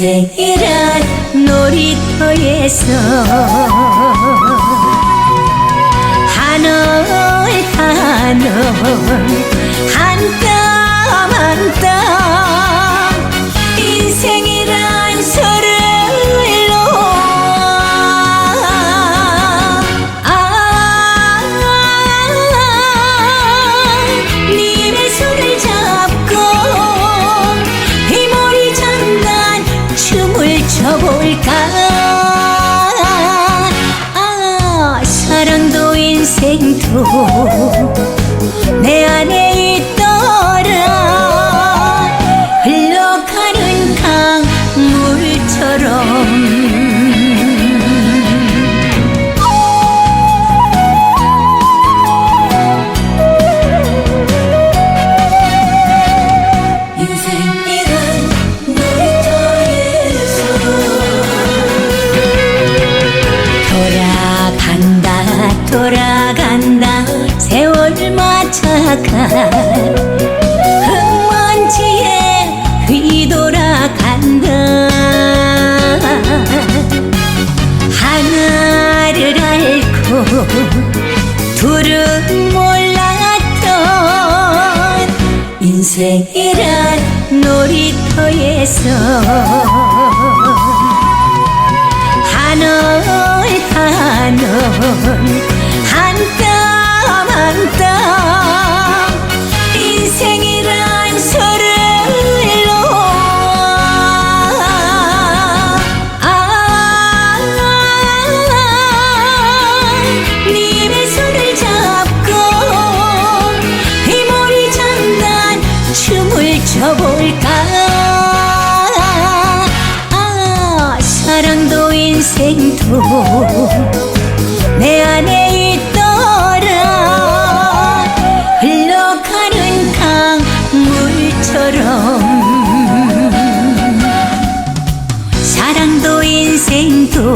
인생이란 놀이터에서 하늘 하늘 한 땀 한 땀 인생이란 서를로 님의 손을 잡고 이 머리 장단 춤을 춰볼까. 사랑도 인생도 내 안에 있더라. 흘러가는 강물처럼 인생이란 놀이터에서 돌아간다 돌아간다 세월 맞춰가 흙먼지에 휘돌아간다. 하나를 알고 둘은 몰랐던 인생이란 놀이터에서 하늘 하늘 한 땀 한 땀 인생이란 서를로 님의 손을 잡고 이 머리 장단 춤을 춰볼까. 사랑도 인생도 내 안에 있더라. 흘러가는 강물처럼 사랑도 인생도